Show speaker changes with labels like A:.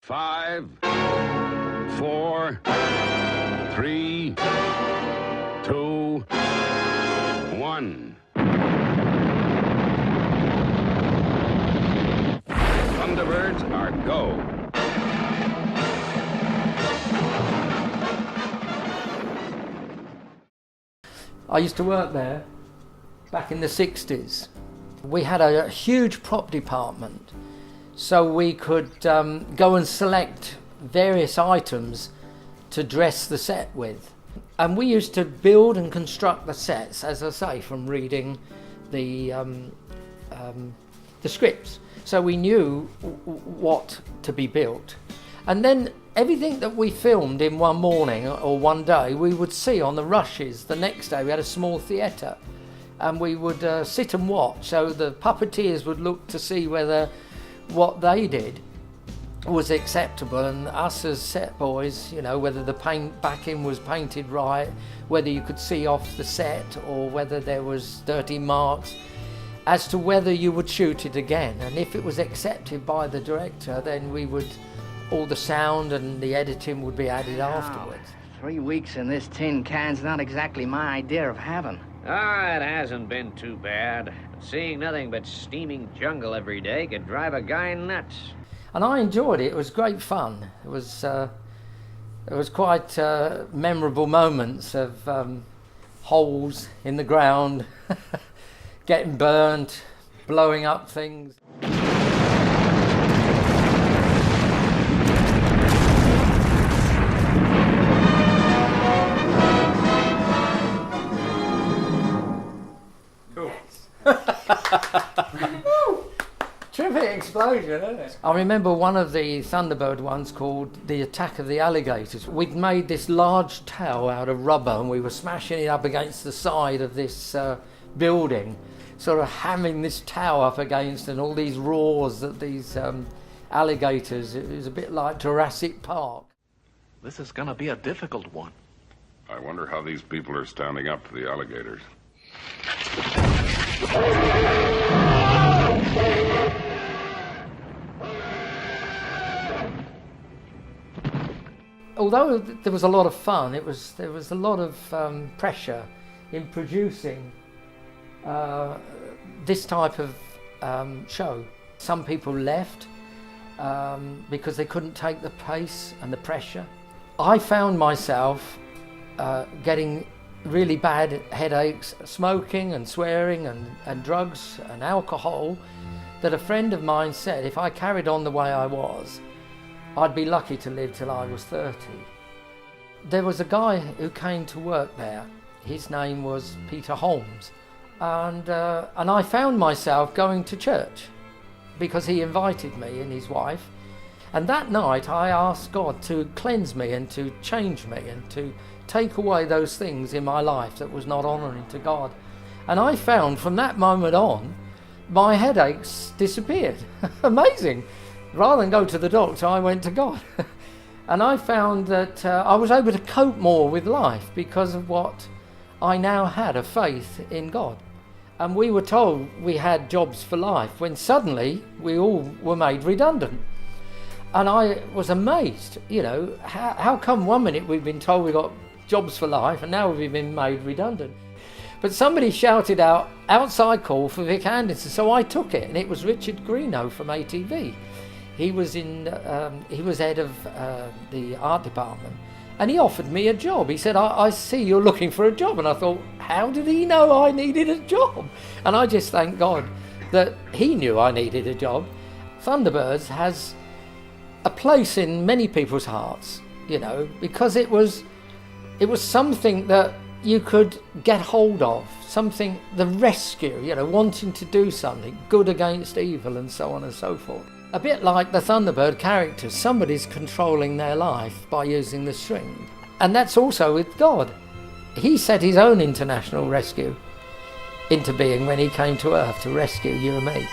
A: 5, 4, 3, 2, 1. Thunderbirds are go.
B: I used to work there back in the 60s. We had a huge prop department, so we could go and select various items to dress the set with. And we used to build and construct the sets, as I say, from reading the scripts. So we knew what to be built. And then everything that we filmed in one morning or one day, we would see on the rushes the next day. We had a small theatre, and we would sit and watch. So the puppeteers would look to see whether what they did was acceptable, and us as set boys, you know, whether the paint backing was painted right, whether you could see off the set, or whether there was dirty marks, as to whether you would shoot it again. And if it was accepted by the director, then we would, all the sound and the editing would be added afterwards.
C: 3 weeks in this tin can's not exactly my idea of heaven.
D: It hasn't been too bad. Seeing nothing but steaming jungle every day could drive a guy nuts.
B: And I enjoyed it. It was great fun. It was quite memorable moments of holes in the ground, getting burnt, blowing up things. Terrific explosion, isn't it? I remember one of the Thunderbird ones called The Attack of the Alligators. We'd made this large tower out of rubber, and we were smashing it up against the side of this building, sort of hamming this tower up against, and all these roars that these alligators. It was a bit like Jurassic Park.
E: This is gonna be a difficult one.
A: I wonder how these people are standing up to the alligators.
B: Although there was a lot of fun, there was a lot of pressure in producing this type of show. Some people left because they couldn't take the pace and the pressure. I found myself getting really bad headaches, smoking and swearing and drugs and alcohol, that a friend of mine said if I carried on the way I was, I'd be lucky to live till I was 30. There was a guy who came to work there. His name was Peter Holmes, and I found myself going to church because he invited me and his wife. And that night I asked God to cleanse me and to change me and to take away those things in my life that was not honouring to God. And I found from that moment on, my headaches disappeared. Amazing. Rather than go to the doctor, I went to God. And I found that I was able to cope more with life because of what I now had, a faith in God. And we were told we had jobs for life, when suddenly we all were made redundant. And I was amazed, you know, how come 1 minute we've been told we got jobs for life and now we've been made redundant? But somebody shouted out, outside call for Vic Anderson, so I took it, and it was Richard Greenough from ATV. He was head of the art department, and he offered me a job. He said, I see you're looking for a job. And I thought, how did he know I needed a job? And I just thank God that he knew I needed a job. Thunderbirds has a place in many people's hearts, you know, because it was something that you could get hold of, something, the rescue, you know, wanting to do something good against evil and so on and so forth. A bit like the Thunderbird characters, somebody's controlling their life by using the string. And that's also with God. He set his own international rescue into being when he came to Earth to rescue you and me.